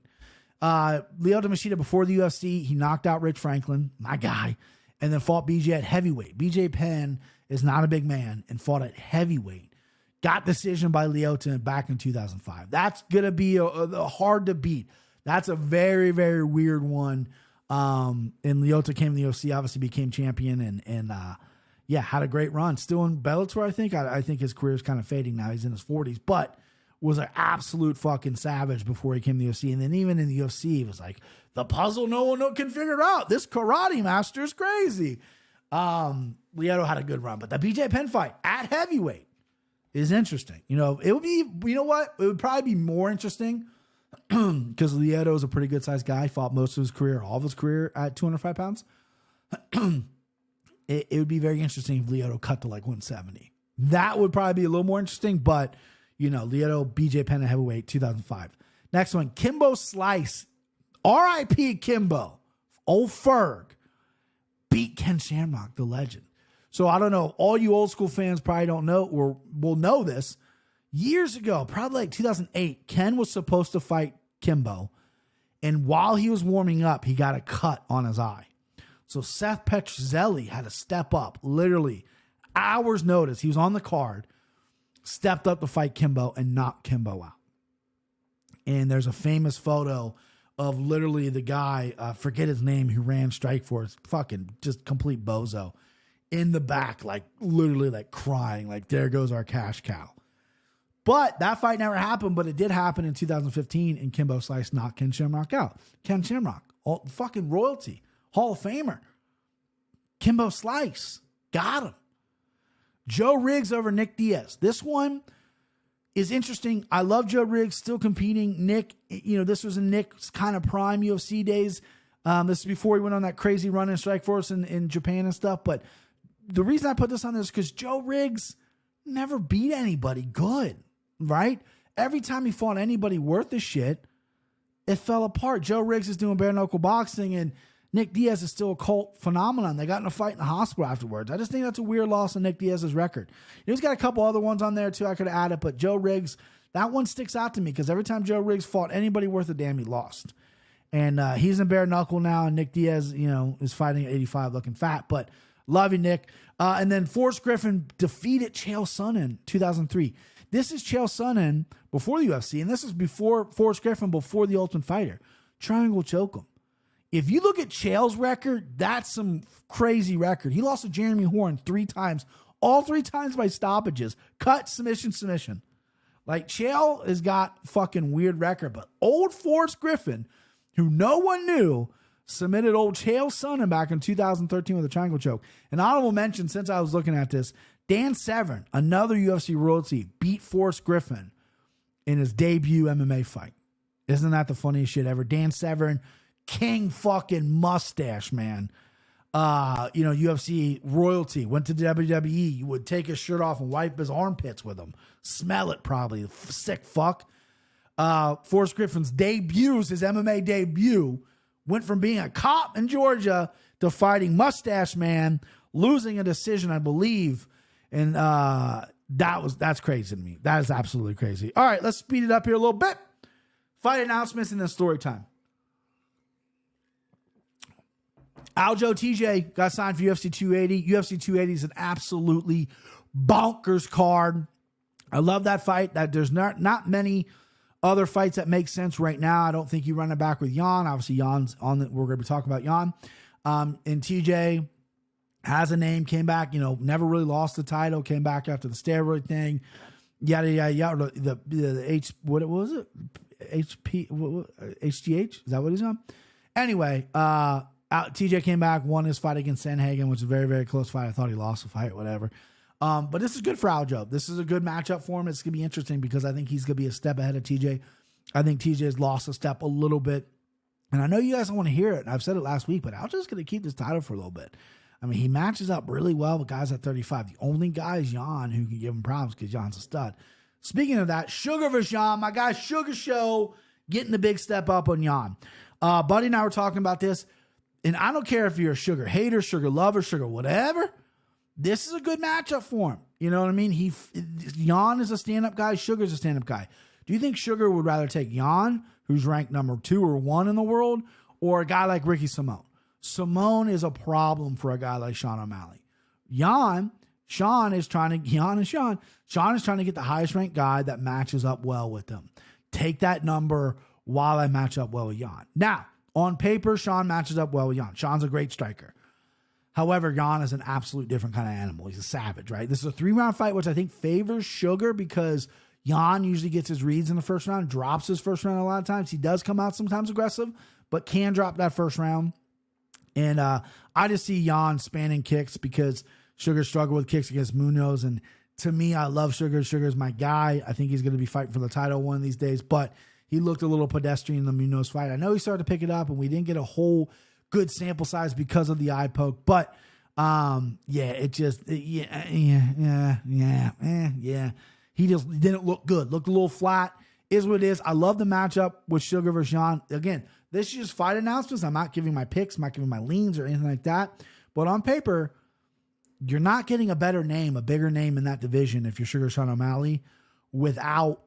Speaker 2: Lyoto Machida before the UFC, he knocked out Rich Franklin, my guy, and then fought BJ at heavyweight. BJ Penn is not a big man and fought at heavyweight. Got decision by Lyoto back in 2005. That's going to be a hard to beat. That's a very, very weird one. And Lyoto came to the UFC, obviously became champion and had a great run. Still in Bellator, I think. I think his career is kind of fading now. He's in his 40s, but was an absolute fucking savage before he came to the UFC. And then even in the UFC, he was like, the puzzle no one can figure out. This karate master is crazy. Lyoto had a good run, but the BJ Penn fight at heavyweight is interesting. You know, it would be, you know what? It would probably be more interesting because Lyoto is a pretty good sized guy, fought most of his career, all of his career at 205 pounds. It would be very interesting if Lyoto cut to like 170. That would probably be a little more interesting, but you know, Lyoto, BJ Penn at heavyweight, 2005. Next one, Kimbo Slice. R.I.P. Kimbo. Old Ferg. Beat Ken Shamrock, the legend. So I don't know. All you old school fans probably don't know or will know this. Years ago, probably like 2008, Ken was supposed to fight Kimbo. And while he was warming up, he got a cut on his eye. So Seth Petrozelli had to step up, literally hours notice. He was on the card. Stepped up to fight Kimbo and knocked Kimbo out. And there's a famous photo of literally the guy, forget his name, who ran Strikeforce, fucking just complete bozo, in the back, like literally like crying, like there goes our cash cow. But that fight never happened, but it did happen in 2015, and Kimbo Slice knocked Ken Shamrock out. Ken Shamrock, fucking royalty, Hall of Famer. Kimbo Slice, got him. Joe Riggs over Nick Diaz. This one is interesting. I love Joe Riggs still competing. Nick, you know, this was in Nick's kind of prime UFC days. This is before he went on that crazy run in Strikeforce in Japan and stuff. But the reason I put this on this is because Joe Riggs never beat anybody good, right? Every time he fought anybody worth a shit, it fell apart. Joe Riggs is doing bare knuckle boxing, and Nick Diaz is still a cult phenomenon. They got in a fight in the hospital afterwards. I just think that's a weird loss in Nick Diaz's record. He's got a couple other ones on there too I could have added, but Joe Riggs, that one sticks out to me because every time Joe Riggs fought anybody worth a damn, he lost. And he's in bare knuckle now, and Nick Diaz, you know, is fighting at 85 looking fat, but love you, Nick. And then Forrest Griffin defeated Chael Sonnen in 2003. This is Chael Sonnen before the UFC, and this is before Forrest Griffin, before the Ultimate Fighter. Triangle choke him. If you look at Chael's record, that's some crazy record. He lost to Jeremy Horn 3 times, all 3 times by stoppages. Cut, submission. Like, Chael has got fucking weird record, but old Forrest Griffin, who no one knew, submitted old Chael Sonnen back in 2013 with a triangle choke. An honorable mention, since I was looking at this, Dan Severn, another UFC royalty, beat Forrest Griffin in his debut MMA fight. Isn't that the funniest shit ever? Dan Severn, king fucking mustache, man. You know, UFC royalty, went to the WWE. You would take his shirt off and wipe his armpits with him. Smell it, probably. Sick fuck. Forrest Griffin's debuts, his MMA debut, went from being a cop in Georgia to fighting Mustache Man, losing a decision, I believe. And that's crazy to me. That is absolutely crazy. All right, let's speed it up here a little bit. Fight announcements and then story time. Aljo TJ got signed for UFC 280. UFC 280 is an absolutely bonkers card. I love that fight. That there's not many other fights that make sense right now. I don't think you run it back with Jan. Obviously, Jan's on we're going to be talking about Jan. And TJ has a name, came back, never really lost the title, came back after the steroid thing. Yada, yada, yada. What was it? HGH? Is that what he's on? Anyway, TJ came back, won his fight against Sanhagen, which is a very, very close fight. I thought he lost the fight, whatever. But this is good for Aljo. This is a good matchup for him. It's going to be interesting because I think he's going to be a step ahead of TJ. I think TJ has lost a step a little bit. And I know you guys don't want to hear it. And I've said it last week, but Aljo's going to keep this title for a little bit. I mean, he matches up really well with guys at 35. The only guy is Jan who can give him problems because Jan's a stud. Speaking of that, Sugar vs. Jan, my guy Sugar Show getting the big step up on Jan. Buddy and I were talking about this, and I don't care if you're a Sugar hater, Sugar lover, Sugar whatever. This is a good matchup for him. You know what I mean? Jan is a stand-up guy. Sugar's a stand-up guy. Do you think Sugar would rather take Jan, who's ranked number 2 or 1 in the world, or a guy like Ricky Simone? Simone is a problem for a guy like Sean O'Malley. Sean is trying to get the highest ranked guy that matches up well with them. Take that number while I match up well with Jan. Now, on paper, Sean matches up well with Jan. Sean's a great striker. However, Jan is an absolute different kind of animal. He's a savage, right? This is a 3-round fight, which I think favors Sugar because Jan usually gets his reads in the first round, drops his first round a lot of times. He does come out sometimes aggressive, but can drop that first round. And I just see Jan spanning kicks because Sugar struggled with kicks against Munoz. And to me, I love Sugar. Sugar's my guy. I think he's going to be fighting for the title one of these days. But he looked a little pedestrian in the Munoz fight. I know he started to pick it up, and we didn't get a whole good sample size because of the eye poke. But, yeah. He just didn't look good. Looked a little flat. Is what it is. I love the matchup with Sugar versus Jan. Again, this is just fight announcements. I'm not giving my picks. I'm not giving my leans or anything like that. But on paper, you're not getting a better name, a bigger name in that division if you're Sugar Sean O'Malley without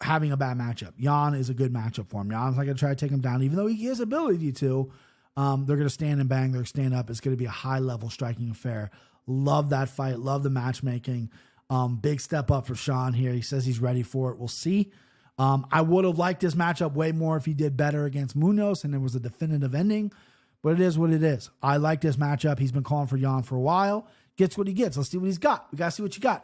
Speaker 2: having a bad matchup. Jan is a good matchup for him. Jan's not going to try to take him down, even though he has ability to. They're going to stand and bang. They're going to stand up. It's going to be a high-level striking affair. Love that fight. Love the matchmaking. Big step up for Sean here. He says he's ready for it. We'll see. I would have liked this matchup way more if he did better against Munoz and there was a definitive ending, but it is what it is. I like this matchup. He's been calling for Jan for a while. Gets what he gets. Let's see what he's got. We got to see what you got.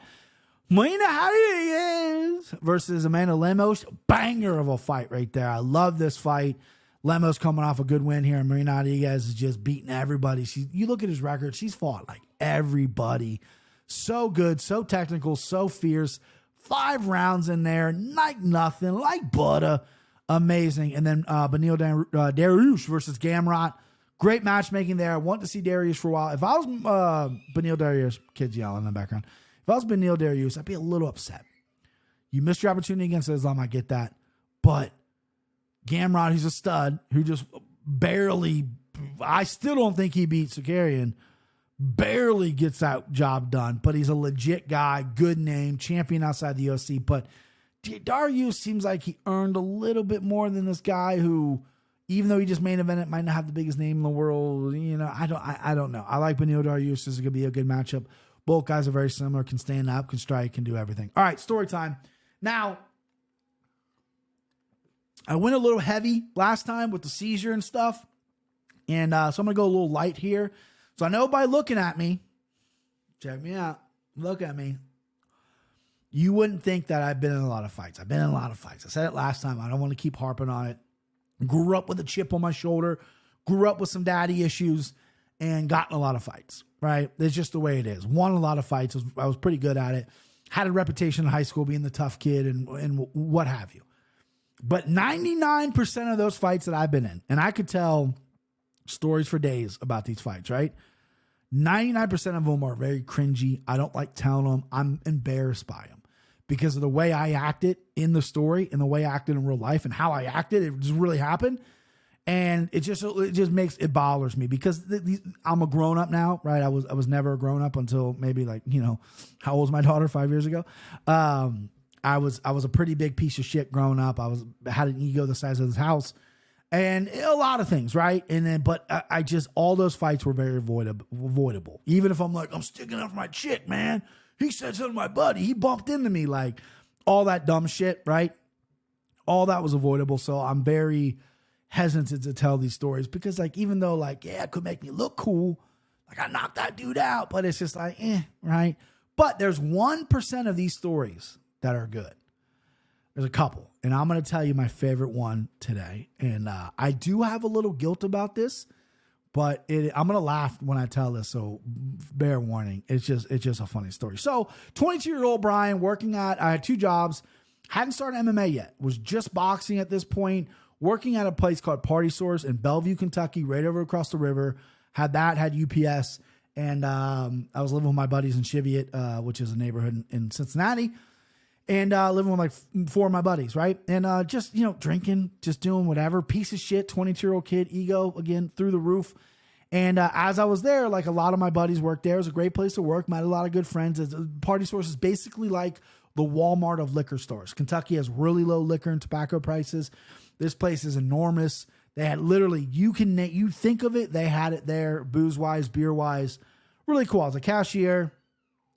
Speaker 2: Marina Hayes versus Amanda Lemos. Banger of a fight right there. I love this fight. Lemos coming off a good win here, and Marina Rodriguez is just beating everybody. You look at his record, she's fought like everybody. So good, so technical, so fierce. 5 rounds in there, like nothing, like butter. Amazing. And then Benil Dariush versus Gamrot. Great matchmaking there. I want to see Dariush for a while. If I was Benil Dariush, kids yelling in the background. If I was Benil Dariush, I'd be a little upset. You missed your opportunity against Islam, I get that. But Gamrot, who's a stud, who just barely, I still don't think he beat Sakarian, barely gets that job done, but he's a legit guy, good name, champion outside the UFC. But Dariush seems like he earned a little bit more than this guy who, even though he just main evented, might not have the biggest name in the world. I don't know. I like Benil Dariush. This is going to be a good matchup. Both guys are very similar, can stand up, can strike, can do everything. All right, story time. Now, I went a little heavy last time with the seizure and stuff, and so I'm going to go a little light here. So I know by looking at me, check me out, look at me, you wouldn't think that I've been in a lot of fights. I've been in a lot of fights. I said it last time. I don't want to keep harping on it. Grew up with a chip on my shoulder, grew up with some daddy issues, and got in a lot of fights, right? It's just the way it is. Won a lot of fights. I was pretty good at it. Had a reputation in high school being the tough kid and what have you. But 99% of those fights that I've been in, and I could tell stories for days about these fights, right? 99% of them are very cringy. I don't like telling them. I'm embarrassed by them because of the way I acted in the story and the way I acted in real life and how I acted. It just really happened. And it just bothers me because I'm a grown up now, right? I was never a grown up until maybe how old was my daughter 5 years ago? I was a pretty big piece of shit growing up. I had an ego the size of this house. and a lot of things, right? And then, but I just, all those fights were very avoidable. Even if I'm like, I'm sticking up for my chick, man. He said something to my buddy. He bumped into me, like all that dumb shit, right? All that was avoidable. So I'm very hesitant to tell these stories because, like, even though, like, yeah, it could make me look cool, like I knocked that dude out, but it's just like, right? But there's 1% of these stories that are good. There's a couple, and I'm going to tell you my favorite one today. And I do have a little guilt about this, but I'm going to laugh when I tell this. So bear warning. It's just a funny story. So 22-year-old Brian I had 2 jobs, hadn't started MMA yet, was just boxing at this point, working at a place called Party Source in Bellevue, Kentucky, right over across the river. Had UPS, and I was living with my buddies in Cheviot, which is a neighborhood in Cincinnati. And living with like 4 of my buddies, right? And just, drinking, just doing whatever. Piece of shit, 22-year-old kid, ego, again, through the roof. And as I was there, like a lot of my buddies worked there. It was a great place to work. Met a lot of good friends. Party Source is basically like the Walmart of liquor stores. Kentucky has really low liquor and tobacco prices. This place is enormous. They had literally, you think of it, they had it there, booze-wise, beer-wise. Really cool. I was a cashier.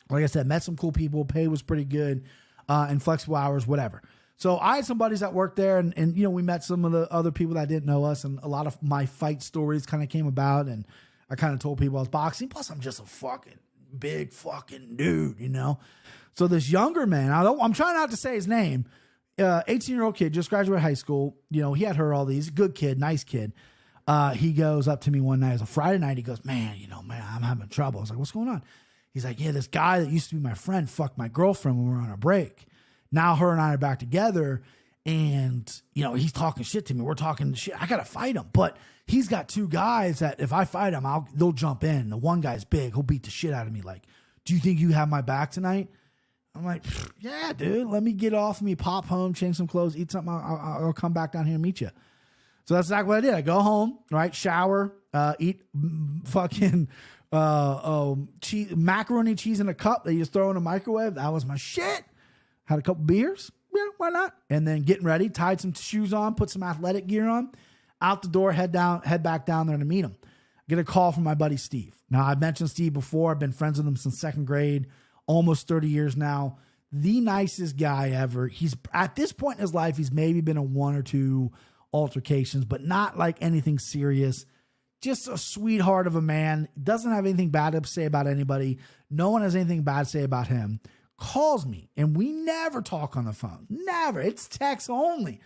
Speaker 2: Like I said, met some cool people. Pay was pretty good. And flexible hours, whatever. So I had some buddies that worked there, and we met some of the other people that didn't know us, and a lot of my fight stories kind of came about, and I kind of told people I was boxing. Plus, I'm just a fucking big fucking dude, So this younger man, I'm trying not to say his name, 18-year-old kid, just graduated high school. He had heard all these. Good kid, nice kid. He goes up to me one night. It was a Friday night. He goes, man, I'm having trouble. I was like, what's going on? He's like, yeah, this guy that used to be my friend fucked my girlfriend when we were on a break. Now her and I are back together, and, he's talking shit to me. We're talking shit. I got to fight him. But he's got 2 guys that if I fight him, they'll jump in. The one guy's big. He'll beat the shit out of me. Like, do you think you have my back tonight? I'm like, yeah, dude. Let me get off me, pop home, change some clothes, eat something. I'll come back down here and meet you. So that's exactly what I did. I go home, right? Shower, eat fucking... cheese, macaroni cheese in a cup that you just throw in a microwave. That was my shit. Had a couple beers. Yeah, why not? And then getting ready, tied some shoes on, put some athletic gear on, out the door, head back down there to meet him. Get a call from my buddy Steve. Now, I've mentioned Steve before. I've been friends with him since 2nd grade, almost 30 years now. The nicest guy ever. He's at this point in his life, he's maybe been in 1 or 2 altercations, but not like anything serious. Just a sweetheart of a man. Doesn't have anything bad to say about anybody. No one has anything bad to say about him. Calls me, and we never talk on the phone. Never. It's text only.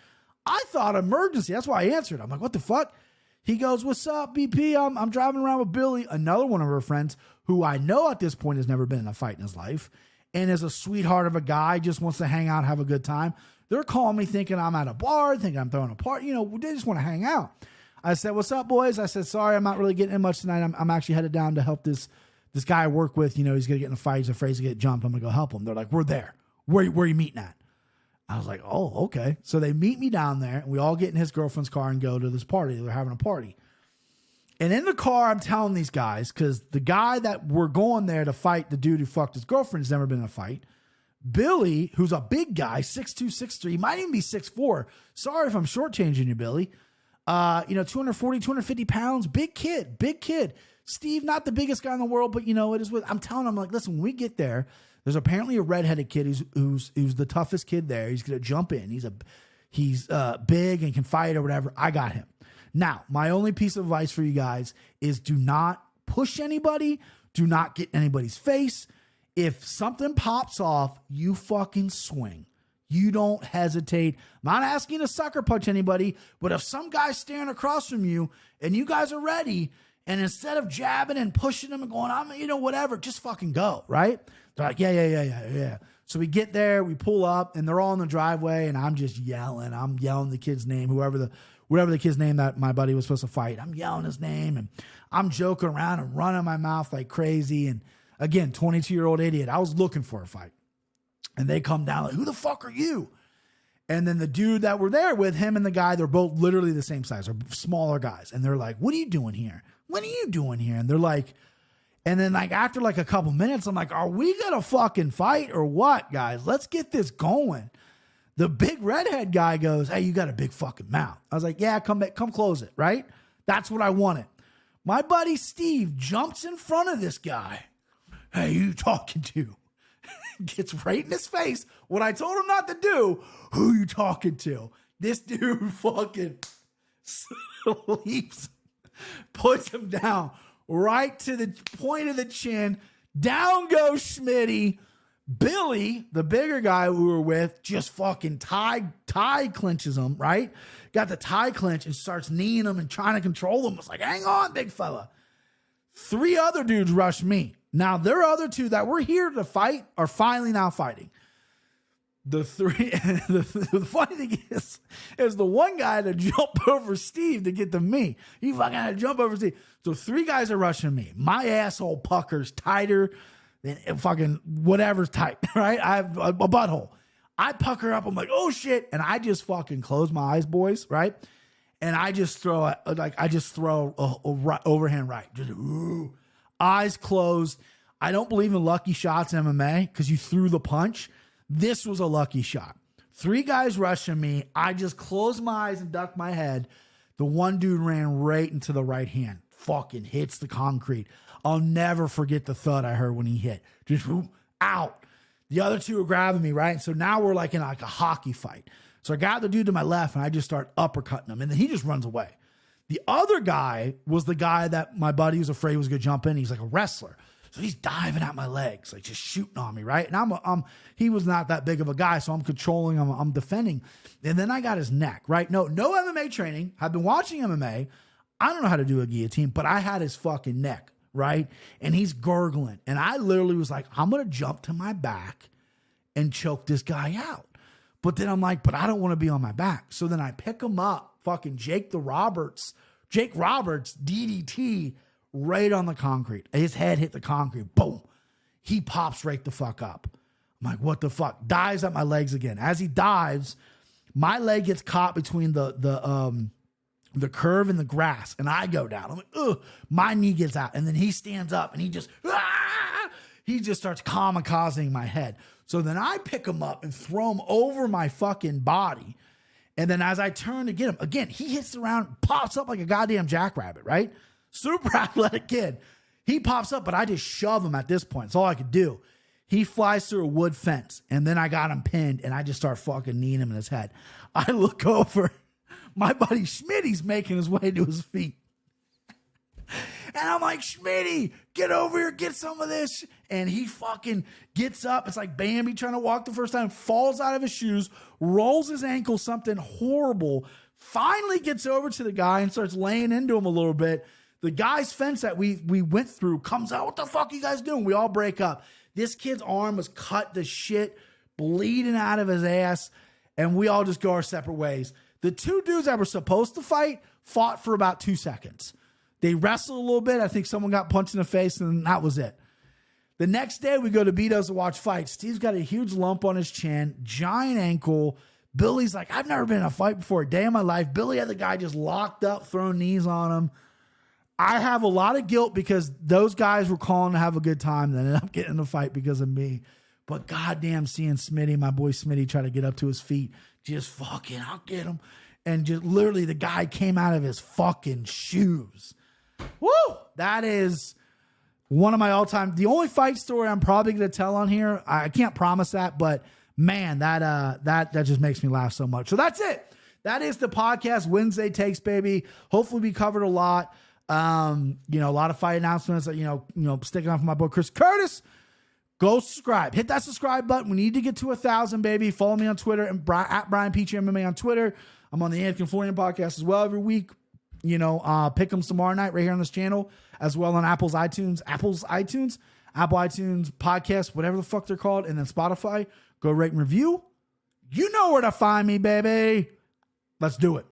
Speaker 2: I thought emergency. That's why I answered. I'm like, what the fuck? He goes, what's up, BP? I'm driving around with Billy, another one of her friends, who I know at this point has never been in a fight in his life, and is a sweetheart of a guy, just wants to hang out, have a good time. They're calling me thinking I'm at a bar, thinking I'm throwing a party. They just want to hang out. I said, what's up, boys? I said, sorry, I'm not really getting in much tonight. I'm actually headed down to help this guy I work with. He's going to get in a fight. He's afraid to get jumped. I'm going to go help him. They're like, we're there. Where are you meeting at? I was like, oh, okay. So they meet me down there, and we all get in his girlfriend's car and go to this party. They're having a party. And in the car, I'm telling these guys, because the guy that we're going there to fight, the dude who fucked his girlfriend, has never been in a fight. Billy, who's a big guy, 6'2", 6'3", he might even be 6'4". Sorry if I'm shortchanging you, Billy. 240, 250 pounds, big kid. Steve, not the biggest guy in the world, but it is I'm telling him, like, listen, when we get there, there's apparently a redheaded kid who's the toughest kid there. He's going to jump in. He's big and can fight or whatever. I got him. Now, my only piece of advice for you guys is do not push anybody. Do not get in anybody's face. If something pops off, you fucking swing. You don't hesitate. I'm not asking you to sucker punch anybody, but if some guy's staring across from you and you guys are ready, and instead of jabbing and pushing them and going, whatever, just fucking go, right? They're like, yeah. So we get there, we pull up, and they're all in the driveway, and I'm just yelling. I'm yelling the kid's name, whatever the kid's name that my buddy was supposed to fight. I'm yelling his name, and I'm joking around and running my mouth like crazy. And again, 22-year-old idiot. I was looking for a fight. And they come down like, who the fuck are you? And then the dude that were there with him and the guy, they're both literally the same size, or smaller guys. And they're like, what are you doing here? What are you doing here? And they're like, and then like after like a couple minutes, I'm like, are we going to fucking fight or what, guys? Let's get this going. The big redhead guy goes, hey, you got a big fucking mouth. I was like, yeah, come close it, right? That's what I wanted. My buddy Steve jumps in front of this guy. Hey, who you talking to? Gets right in his face. What I told him not to do, who you talking to? This dude fucking leaps, puts him down right to the point of the chin. Down goes Schmitty. Billy, the bigger guy we were with, just fucking tie clinches him, right? Got the tie clinch and starts kneeing him and trying to control him. It's like, hang on, big fella. 3 other dudes rush me. Now, their other 2 that were here to fight are finally now fighting. The funny thing is the one guy to jump over Steve to get to me. He fucking had to jump over Steve. So 3 guys are rushing me. My asshole puckers tighter than fucking whatever's tight, right? I have a butthole. I pucker up. I'm like, oh shit. And I just fucking close my eyes, boys, right? And I just throw a overhand right. Just eyes closed. I don't believe in lucky shots MMA because you threw the punch. This was a lucky shot. 3 guys rushing me. I just closed my eyes and ducked my head. The one dude ran right into the right hand. Fucking hits the concrete. I'll never forget the thud I heard when he hit. Just out. The other 2 are grabbing me, right? So now we're like in like a hockey fight. So I got the dude to my left and I just start uppercutting him. And then he just runs away. The other guy was the guy that my buddy was afraid was going to jump in. He's like a wrestler. So he's diving at my legs, like just shooting on me, right? And he was not that big of a guy, so I'm controlling him, I'm defending. And then I got his neck, right? No MMA training. I've been watching MMA. I don't know how to do a guillotine, but I had his fucking neck, right? And he's gurgling. And I literally was like, I'm going to jump to my back and choke this guy out. But then I'm like, but I don't want to be on my back. So then I pick him up, fucking Jake Roberts, DDT, right on the concrete. His head hit the concrete. Boom. He pops right the fuck up. I'm like, what the fuck? Dives at my legs again. As he dives, my leg gets caught between the curve and the grass, and I go down. I'm like, ugh. My knee gets out, and then he stands up, and he just starts kamikazing my head. So then I pick him up and throw him over my fucking body. And then as I turn to get him, again, he hits around, pops up like a goddamn jackrabbit, right? Super athletic kid. He pops up, but I just shove him at this point. It's all I could do. He flies through a wood fence, and then I got him pinned, and I just start fucking kneeing him in his head. I look over. My buddy Schmitty's making his way to his feet. And I'm like, Schmitty, get over here, get some of this. And he fucking gets up. It's like Bambi trying to walk the first time, falls out of his shoes, rolls his ankle, something horrible, finally gets over to the guy and starts laying into him a little bit. The guy's fence that we went through comes out. What the fuck are you guys doing? We all break up. This kid's arm was cut to shit, bleeding out of his ass, and we all just go our separate ways. The 2 dudes that were supposed to fight fought for about 2 seconds. They wrestled a little bit. I think someone got punched in the face, and that was it. The next day, we go to Beto's to watch fights. Steve's got a huge lump on his chin, giant ankle. Billy's like, I've never been in a fight before a day in my life. Billy had the guy just locked up, throwing knees on him. I have a lot of guilt because those guys were calling to have a good time. They ended up getting in a fight because of me. But goddamn, seeing Smitty, my boy Smitty, try to get up to his feet, just fucking, I'll get him. And just literally the guy came out of his fucking shoes. Woo! That is one of my all-time, the only fight story I'm probably going to tell on here. I can't promise that, but man, that just makes me laugh so much. So that's it. That is the podcast, Wednesday Takes, baby. Hopefully we covered a lot. A lot of fight announcements, sticking on for my boy, Chris Curtis. Go subscribe. Hit that subscribe button. We need to get to 1,000, baby. Follow me on Twitter and at Brian Petrie MMA on Twitter. I'm on the Anakin Florian podcast as well every week. Pick them tomorrow night right here on this channel, as well on Apple iTunes podcast, whatever the fuck they're called, and then Spotify. Go rate and review. You know where to find me, baby. Let's do it.